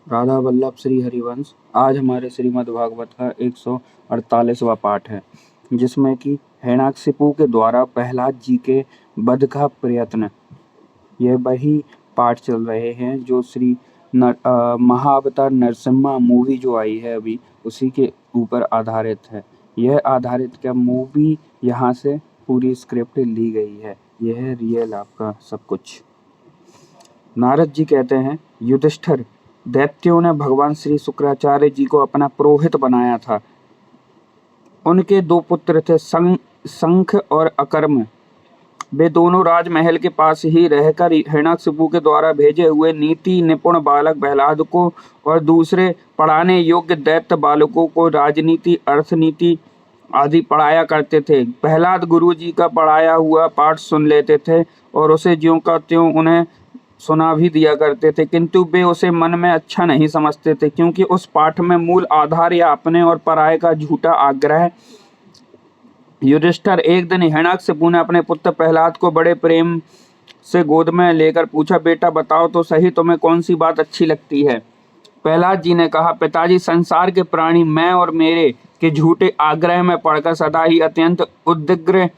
राधा वल्लभ श्री हरिवंश। आज हमारे श्रीमद् भागवत का 148वां पाठ है, जिसमें कि हिरण्याकशिपु के द्वारा प्रहलाद जी के वध का प्रयत्न। यह वही पाठ चल रहे हैं जो महाअवतार नरसिम्हा मूवी जो आई है अभी, उसी के ऊपर आधारित है। यह आधारित क्या मूवी, यहाँ से पूरी स्क्रिप्ट ली गई है। यह है रियल आपका सब कुछ। नारद जी कहते हैं, युधिष्ठिर, दैत्यों ने भगवान श्री शुक्राचार्य जी को अपना पुरोहित बनाया था। उनके दो पुत्र थे, शंख और अकर्म। वे दोनों राजमहल के पास ही रहकर हिरण्याकशिपु के द्वारा भेजे हुए नीति निपुण बालक प्रहलाद को और दूसरे पढ़ाने योग्य दैत्य बालकों को राजनीति, अर्थनीति आदि पढ़ाया करते थे। प्रहलाद गुरुजी का पढ़ाया हुआ पाठ सुन लेते थे और उसे ज्यों का त्यों उन्हें सुना भी दिया करते थे, किंतु वे उसे मन में अच्छा नहीं समझते थे, क्योंकि उस पाठ में मूल आधार या अपने और पराये का झूठा आग्रह। युधिष्ठिर, एक दिन हिरण्याकशिपु ने अपने पुत्र प्रहलाद को बड़े प्रेम से गोद में लेकर पूछा, बेटा बताओ तो सही, तुम्हें कौन सी बात अच्छी लगती है। प्रहलाद जी ने कहा, पिताजी, संसार के प्राणी मैं और मेरे के झूठे आग्रह में पड़कर सदा ही अत्यंत उद्विग्न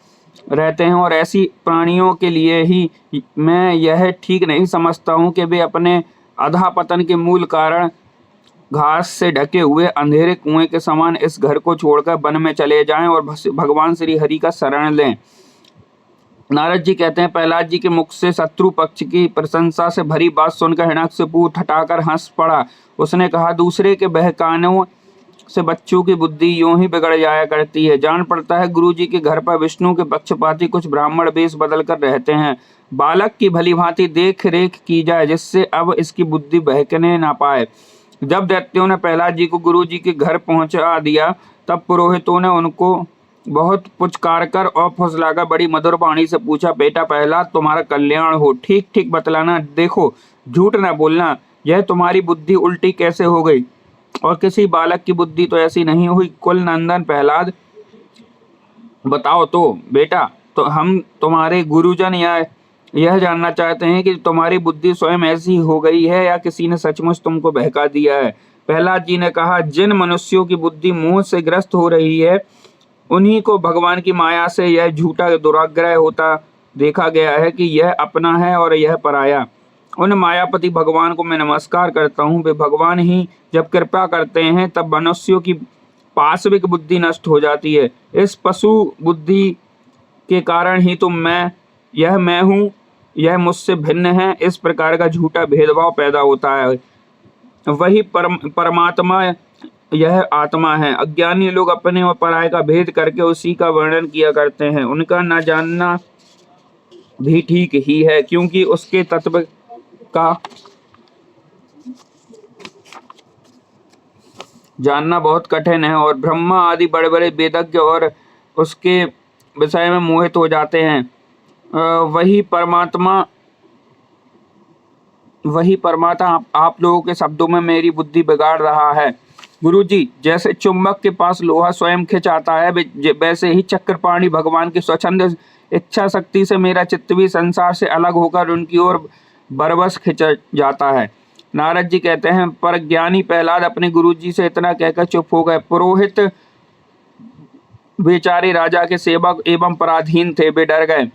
रहते हैं, और ऐसी प्राणियों के लिए ही मैं यह ठीक नहीं समझता हूँ कि वे अपने अधःपतन के मूल कारण घास से ढके हुए अंधेरे कुएं के समान इस घर को छोड़कर वन में चले जाएं और भगवान श्री हरि का शरण लें। नारद जी कहते हैं, प्रहलाद जी के मुख से शत्रु पक्ष की प्रशंसा से भरी बात सुनकर हिरण्याकशिपु ठठाकर हंस पड़ा। उसने कहा, दूसरे के बहकानों से बच्चों की बुद्धि यूं ही बिगड़ जाया करती है। जान पड़ता है गुरु जी के घर पर विष्णु के पक्षपाती कुछ ब्राह्मण वेश बदल कर रहते हैं। बालक की भली भांति देख रेख की जाए, जिससे अब इसकी बुद्धि बहकने ना पाए। जब दैत्यों ने प्रहलाद जी को गुरु जी के घर पहुंचा दिया, तब पुरोहितों ने उनको बहुत पुचकार कर और फुसलाकर बड़ी मधुर वाणी से पूछा, बेटा प्रहलाद, तुम्हारा कल्याण हो, ठीक ठीक बतलाना, देखो झूठ न बोलना, यह तुम्हारी बुद्धि उल्टी कैसे हो गई, और किसी बालक की बुद्धि तो ऐसी नहीं हुई। कुल नंदन प्रहलाद, बताओ तो बेटा, तो हम तुम्हारे गुरुजन यह जानना चाहते हैं कि तुम्हारी बुद्धि स्वयं ऐसी हो गई है या किसी ने सचमुच तुमको बहका दिया है। प्रहलाद जी ने कहा, जिन मनुष्यों की बुद्धि मोह से ग्रस्त हो रही है, उन्हीं को भगवान की माया से यह झूठा दुराग्रह होता देखा गया है कि यह अपना है और यह पराया। उन मायापति भगवान को मैं नमस्कार करता हूँ। वे भगवान ही जब कृपा करते हैं तब मनुष्यों की पाशविक बुद्धि नष्ट हो जाती है। इस पशु बुद्धि के कारण ही तो मैं हूँ, यह मुझसे भिन्न है, इस प्रकार का झूठा भेदभाव पैदा होता है। वही परमात्मा यह आत्मा है। अज्ञानी लोग अपने और पराये का भेद करके उसी का वर्णन किया करते हैं। उनका न जानना भी ठीक ही है, क्योंकि उसके तत्व का जानना बहुत कठिन है, और ब्रह्मा आदि बड़े बड़े वेदज्ञ और उसके विषय में मोहित हो जाते हैं। वही परमात्मा आप लोगों के शब्दों में मेरी बुद्धि बिगाड़ रहा है। गुरुजी, जैसे चुंबक के पास लोहा स्वयं खिंच आता है, वैसे ही चक्रपाणी भगवान की स्वच्छंद इच्छा शक्ति से मेरा चित्त भी संसार से अलग होकर उनकी ओर बरबस खिंच जाता है। नारद जी कहते हैं, पर ज्ञानी प्रहलाद अपने गुरुजी से इतना कहकर चुप हो गए। पुरोहित बेचारे राजा के सेवक एवं पराधीन थे, वे डर गए।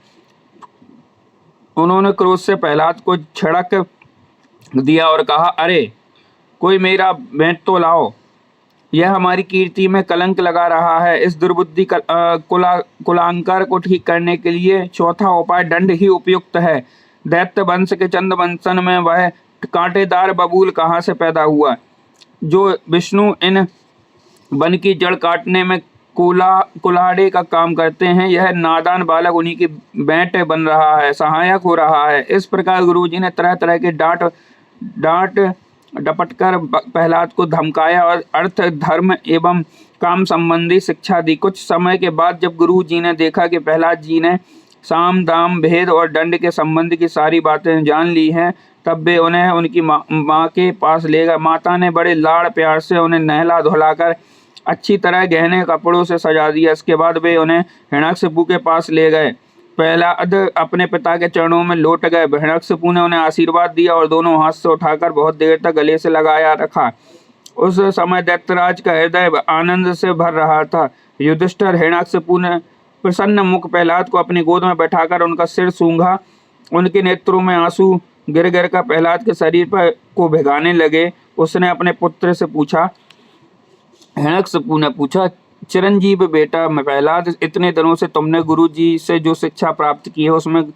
उन्होंने क्रोध से प्रहलाद को छिड़क दिया और कहा, अरे कोई मेरा भेंट तो लाओ, यह हमारी कीर्ति में कलंक लगा रहा है। इस दुर्बुद्धि कुलांकार को ठीक करने के लिए चौथा उपाय दंड ही उपयुक्त है। दैत्य वंश के चंद्रवंशन में वह कांटेदार बबूल कहाँ से पैदा हुआ, जो विष्णु इन वन की जड़ काटने में कुल्हाड़े का काम करते हैं। यह नादान बालक उन्हीं की बेंट बन रहा है, सहायक हो रहा है। इस प्रकार गुरुजी ने तरह तरह के डांट डपट कर प्रहलाद को धमकाया और अर्थ, धर्म एवं काम संबंधी शिक्षा दी। कुछ समय के बाद जब गुरु जी ने देखा कि प्रहलाद जी ने साम दाम भेद और दंड के संबंध की सारी बातें जान ली हैं, तब वे उन्हें उनकी माँ के पास ले गए। माता ने बड़े लाड़ प्यार से उन्हें नहला धुलाकर अच्छी तरह गहने कपड़ों से सजा दिया। इसके बाद वे उन्हें हिरण्याकशिपु के पास ले गए। प्रहलाद अपने पिता के चरणों में लौट गए। हिरण्यकशिपु ने उन्हें आशीर्वाद दिया और दोनों हाथ से उठाकर बहुत देर तक गले से लगाया रखा। उस समय दैत्यराज का हृदय आनंद से भर रहा था। युधिष्ठिर हिरण्यकशिपु ने प्रसन्न मुख प्रहलाद को अपनी गोद में बैठाकर उनका सिर सूंघा। उनके नेत्रों में आंसू गिर गिर कर प्रहलाद के शरीर पर को भिगाने लगे। उसने अपने पुत्र से पूछा, हिरण्यकशिपु ने पूछा, चिरंजीव बेटा प्रहलाद, इतने दिनों से तुमने गुरु जी से जो शिक्षा प्राप्त की है उसमें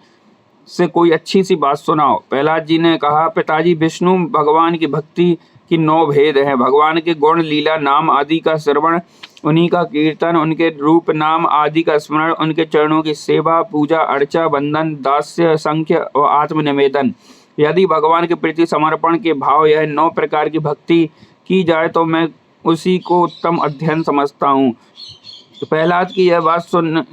से कोई अच्छी सी बात सुनाओ। प्रहलाद जी ने कहा, पिताजी, विष्णु भगवान की भक्ति की 9 भेद हैं। भगवान के गुण, लीला, नाम आदि का श्रवण, उन्हीं का कीर्तन, उनके रूप, नाम आदि का स्मरण, उनके चरणों की सेवा, पूजा अर्चा, बंधन, दास्य, संख्य और आत्मनिवेदन। यदि भगवान के प्रति समर्पण के भाव यह 9 प्रकार की भक्ति की जाए तो मैं उसी को उत्तम अध्ययन समझता हूँ। प्रहलाद की यह बात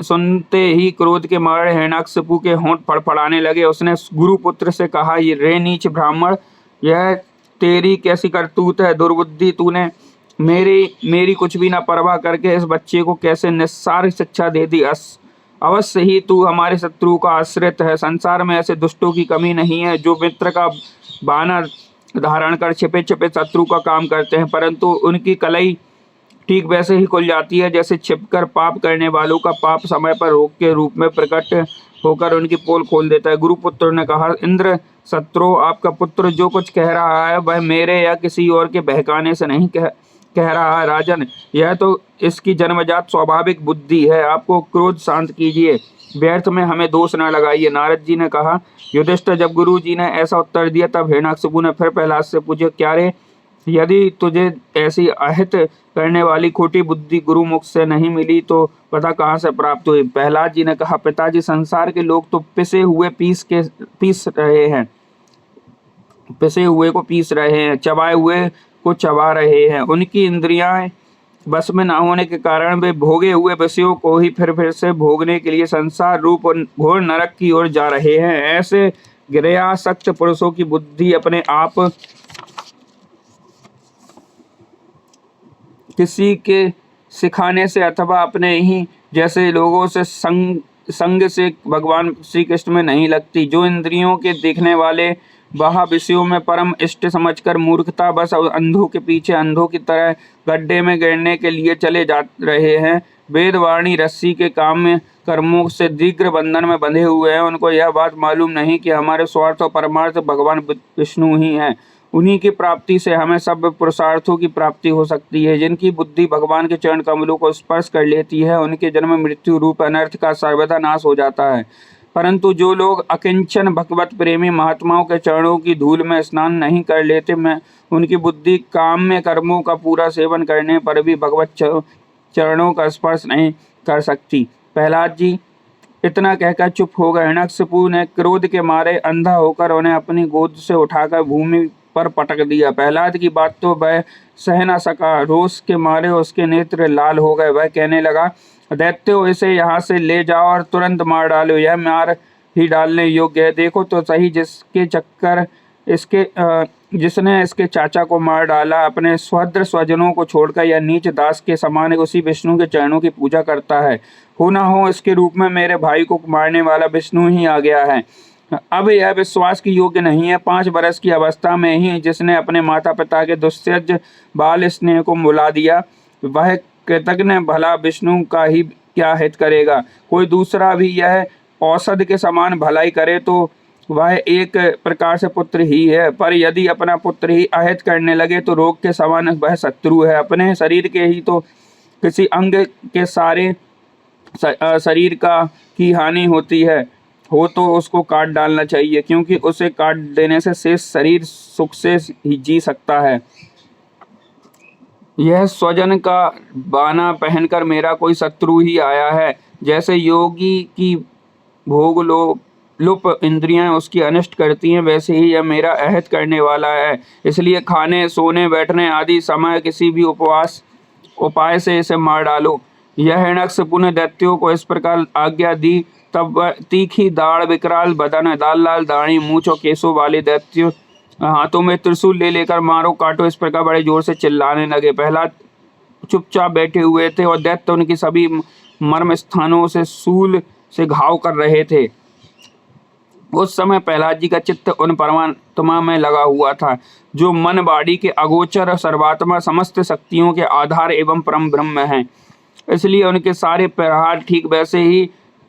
सुनते ही क्रोध के मारे हिरण्यकशिपु के होंठ फड़फड़ाने लगे। उसने गुरुपुत्र से कहा, ये रे नीच ब्राह्मण, यह तेरी कैसी करतूत है? दुर्बुद्धि, तूने मेरी कुछ भी ना परवाह करके इस बच्चे को कैसे निस्सार शिक्षा दे दी। अवश्य ही तू हमारे शत्रु का आश्रित है। संसार में ऐसे दुष्टों की कमी नहीं है जो मित्र का बहाना धारण कर छिपे छिपे शत्रु का काम करते हैं, परंतु उनकी कलई ठीक वैसे ही खुल जाती है जैसे छिपकर पाप करने वालों का पाप समय पर रोग के रूप में प्रकट होकर उनकी पोल खोल देता है। गुरुपुत्र ने कहा, इंद्र शत्रु, आपका पुत्र जो कुछ कह रहा है वह मेरे या किसी और के बहकाने से नहीं कह रहा है। राजन, यह तो इसकी जन्मजात स्वाभाविक बुद्धि है। आपको क्रोध शांत कीजिए, व्यर्थ में हमें दोष न लगाइए। नारद जी ने कहा, युधिष्ठिर, जब गुरु जी ने ऐसा उत्तर दिया तब हिरण्यकशिपु ने फिर प्रहलाद से पूछा, क्या रे, यदि तुझे ऐसी अहित करने वाली खोटी बुद्धि गुरुमुख से नहीं मिली तो पता कहाँ से प्राप्त हुई? प्रहलाद जी ने कहा, पिताजी, संसार के लोग तो पिसे हुए को पीस रहे हैं, चबाए हुए को चबा रहे हैं। उनकी इंद्रियां बस में ना होने के कारण वे भोगे हुए विषयों को ही फिर से भोगने के लिए संसार रूप और घोर नरक की ओर जा रहे हैं। ऐसे गिरयासक्त पुरुषों की बुद्धि अपने आप किसी के सिखाने से अथवा अपने ही जैसे लोगों से संग से भगवान श्री कृष्ण में नहीं लगती। जो इंद्रियों के देखने वाले वह विषयों में परम इष्ट समझकर मूर्खता बस अंधों के पीछे अंधों की तरह गड्ढे में गिरने के लिए चले जा रहे हैं, वेदवाणी रस्सी के काम्य कर्मों से दीर्घ बंधन में बंधे हुए हैं। उनको यह बात मालूम नहीं कि हमारे स्वार्थ और परमार्थ भगवान विष्णु ही हैं। उन्हीं की प्राप्ति से हमें सब पुरुषार्थों की प्राप्ति हो सकती है। जिनकी बुद्धि भगवान के चरण कमलों को स्पर्श कर लेती है उनके जन्म मृत्यु रूप अनर्थ का सर्वदा नाश हो जाता है। परंतु जो लोग अकिंचन भगवत प्रेमी महात्माओं के चरणों की धूल में स्नान नहीं कर लेते, मैं उनकी बुद्धि काम्य कर्मों का पूरा सेवन करने पर भी भगवत चरणों का स्पर्श नहीं कर सकती। प्रहलाद जी इतना कहकर चुप हो गए। हिरण्यकशिपु ने क्रोध के मारे अंधा होकर उन्हें अपनी गोद से उठाकर भूमि पर पटक दिया। प्रहलाद की बात तो वह सह न सका। रोष के मारे उसके नेत्र लाल हो गए। वह कहने लगा, दैत्यो, इसे यहाँ से ले जाओ और तुरंत मार डालो। यह मार ही डालने योग्य है। देखो तो सही, जिसने इसके चाचा को मार डाला अपने स्वद्र स्वजनों को छोड़कर यह नीच दास के समान उसी विष्णु के चरणों की पूजा करता है। हो ना हो इसके रूप में मेरे भाई को मारने वाला विष्णु ही आ गया है। अब यह विश्वास की योग्य नहीं है। 5 वर्ष की अवस्था में ही जिसने अपने माता पिता के दुस्सज बाल स्नेह को भुला दिया, वह कृतज्ञ भला विष्णु का ही क्या हित करेगा? कोई दूसरा भी यह औषध के समान भलाई करे तो वह एक प्रकार से पुत्र ही है, पर यदि अपना पुत्र ही अहित करने लगे तो रोग के समान वह शत्रु है। अपने शरीर के ही तो किसी अंग के सारे शरीर का की हानि होती है, हो तो उसको काट डालना चाहिए, क्योंकि उसे काट देने से शेष शरीर सुख से ही जी सकता है। यह स्वजन का बाना पहनकर मेरा कोई शत्रु ही आया है। जैसे योगी की भोग लुप इंद्रियां उसकी अनिष्ट करती हैं, वैसे ही यह मेरा अहित करने वाला है। इसलिए खाने, सोने, बैठने आदि समय किसी भी उपाय से इसे मार डालो। यह हिरण्यकशिपु ने दैत्यों को इस प्रकार आज्ञा दी। तब वह तीखी दाढ़, विकराल बदन, लाल दाढ़ी, मूंछ और केसों वाले दैत्य हाथों में त्रिशूल ले लेकर मारो काटो इस प्रकार बड़े जोर से चिल्लाने लगे। प्रहलाद चुपचाप बैठे हुए थे और दैत्य उनकी सभी मर्म स्थानों से शूल से घाव कर रहे थे। उस समय प्रहलाद जी का चित्त उन परमात्मा में लगा हुआ था जो मन वाणी के अगोचर सर्वात्मा समस्त शक्तियों के आधार एवं परम ब्रह्म है। इसलिए उनके सारे प्रहार ठीक वैसे ही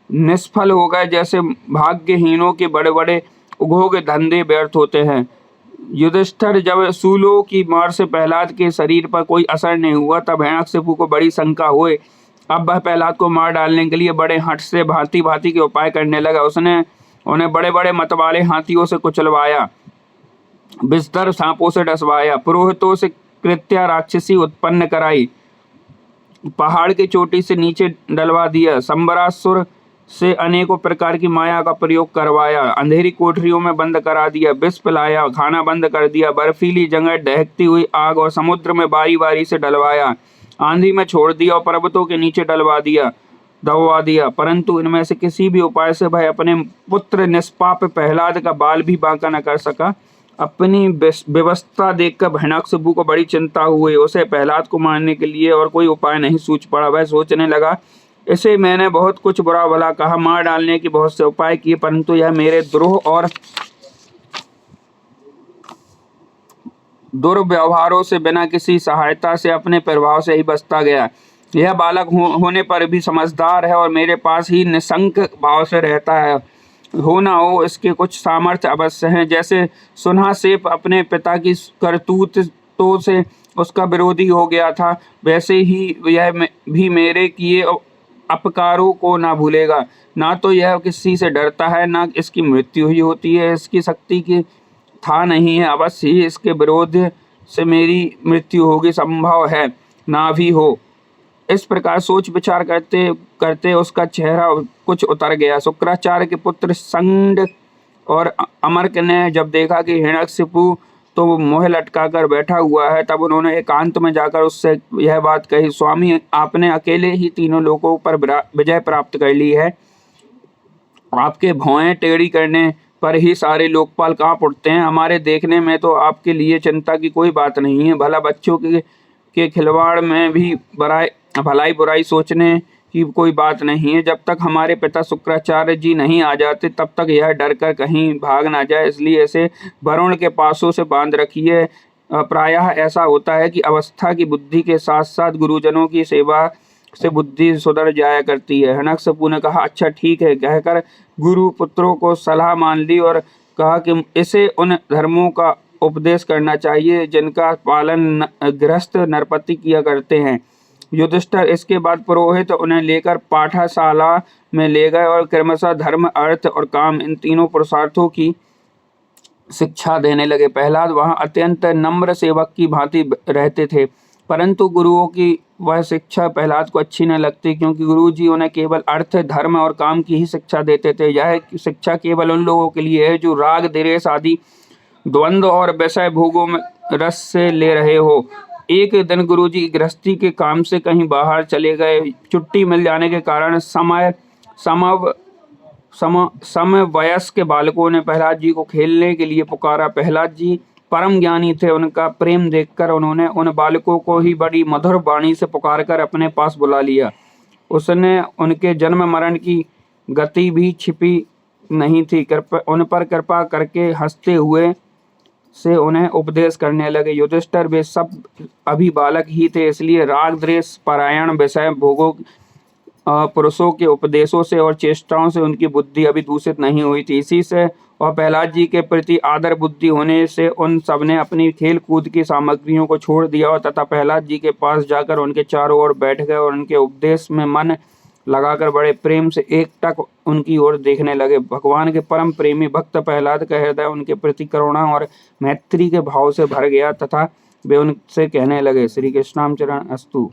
निष्फल हो गए जैसे भाग्यहीनों के बड़े बड़े उघोग धंधे व्यर्थ होते हैं। युधिष्ठिर जब सूलों की मार से प्रहलाद के शरीर पर कोई असर नहीं हुआ तब हिरण्यकशिपु को बड़ी शंका हुई। अब वह प्रहलाद को मार डालने के लिए बड़े हठ से भांति भांति के उपाय करने लगा। उसने उन्हें बड़े बड़े मतवाले हाथियों से कुचलवाया, विस्तर सांपों से डसवाया, पुरोहितों से कृत्या राक्षसी उत्पन्न कराई, पहाड़ की चोटी से नीचे डलवा दिया, संबरासुर से अनेकों प्रकार की माया का प्रयोग करवाया, अंधेरी कोठरियों में बंद करा दिया, विष पिलाया, खाना बंद कर दिया, बर्फीली जगह दहकती हुई आग और समुद्र में बारी बारी से डलवाया, आंधी में छोड़ दिया और पर्वतों के नीचे दबवा दिया, परंतु इनमें से किसी भी उपाय से वह अपने पुत्र निष्पाप प्रहलाद का बाल भी बांका न कर सका। अपनी व्यवस्था देखकर हिरण्यकशिपु को बड़ी चिंता हुई। उसे प्रहलाद को मारने के लिए और कोई उपाय नहीं सूझ पड़ा। वह सोचने लगा, इसे मैंने बहुत कुछ बुरा भला कहा, मार डालने की बहुत से उपाय किए, परंतु यह मेरे द्रोह और दुर्व्यवहारों से बिना किसी सहायता से अपने प्रभाव से ही बचता गया। यह बालक होने पर भी समझदार है और मेरे पास ही निशंक भाव से रहता है। हो ना हो इसके कुछ सामर्थ्य अवश्य हैं। जैसे सुनहासेप अपने पिता की करतूतों से उसका विरोधी हो गया था, वैसे ही यह भी मेरे किए अपकारों को ना भूलेगा। ना तो यह किसी से डरता है, ना इसकी मृत्यु ही होती है। इसकी शक्ति की था नहीं है, अवश्य ही इसके विरोध से मेरी मृत्यु होगी, संभव है ना भी हो। इस प्रकार सोच विचार करते करते उसका चेहरा कुछ उतर गया। शुक्राचार्य के पुत्र संड और अमर्क ने जब देखा कि हिरण्यकशिपु तो मोह लटका कर बैठा हुआ है, तब उन्होंने एकांत में जाकर उससे यह बात कही, स्वामी, आपने अकेले ही तीनों लोगों पर विजय प्राप्त कर ली है। आपके भौएं टेढ़ी करने पर ही सारे लोकपाल कांप उठते हैं। हमारे देखने में तो आपके लिए चिंता की कोई बात नहीं है। भला बच्चों के खिलवाड़ में भी भलाई बुराई सोचने की कोई बात नहीं है। जब तक हमारे पिता शुक्राचार्य जी नहीं आ जाते तब तक यह डर कर कहीं भाग ना जाए, इसलिए इसे वरुण के पासों से बांध रखिए। प्रायः ऐसा होता है कि अवस्था की बुद्धि के साथ साथ गुरुजनों की सेवा से बुद्धि सुधर जाया करती है। हिरण्यकशिपु ने कहा, अच्छा ठीक है, कहकर गुरु पुत्रों को सलाह मान ली और कहा कि इसे उन धर्मों का उपदेश करना चाहिए जिनका पालन गृहस्थ नरपति किया करते हैं। युधिष्ठिर इसके बाद पुरोहित उन्हें लेकर पाठशाला में ले गए और क्रमशः धर्म, अर्थ और काम, इन तीनों पुरुषार्थों की शिक्षा देने लगे। प्रहलाद वहां अत्यंत नम्र सेवक की भांति रहते थे, परंतु गुरुओं की वह शिक्षा प्रहलाद को अच्छी न लगती, क्योंकि गुरु जी उन्हें केवल अर्थ, धर्म और काम की ही शिक्षा देते थे। यह शिक्षा केवल उन लोगों के लिए है जो राग, द्वेष आदि द्वंद्व और विषय भोगों में रस से ले रहे हो। एक दिन गुरुजी गृहस्थी के काम से कहीं बाहर चले गए। छुट्टी मिल जाने के कारण समवयस्क बालकों ने प्रहलाद जी को खेलने के लिए पुकारा। प्रहलाद जी परम ज्ञानी थे, उनका प्रेम देखकर उन्होंने उन बालकों को ही बड़ी मधुर वाणी से पुकारकर अपने पास बुला लिया। उसने उनके जन्म मरण की गति भी छिपी नहीं थी। उन पर कृपा करके हंसते हुए से उन्हें उपदेश करने लगे। युधिष्ठिर वे सब अभी बालक ही थे, इसलिए राग, द्वेष परायण, विषय भोगों, पुरुषों के उपदेशों से और चेष्टाओं से उनकी बुद्धि अभी दूषित नहीं हुई थी। इसी से और प्रहलाद जी के प्रति आदर बुद्धि होने से उन सब ने अपनी खेल कूद की सामग्रियों को छोड़ दिया और तथा प्रहलाद जी के पास जाकर उनके चारों ओर बैठ गए और उनके उपदेश में मन लगाकर बड़े प्रेम से एकटक उनकी ओर देखने लगे। भगवान के परम प्रेमी भक्त प्रहलाद का हृदय उनके प्रति करुणा और मैत्री के भाव से भर गया तथा वे उनसे कहने लगे, श्री कृष्णाम चरण अस्तु।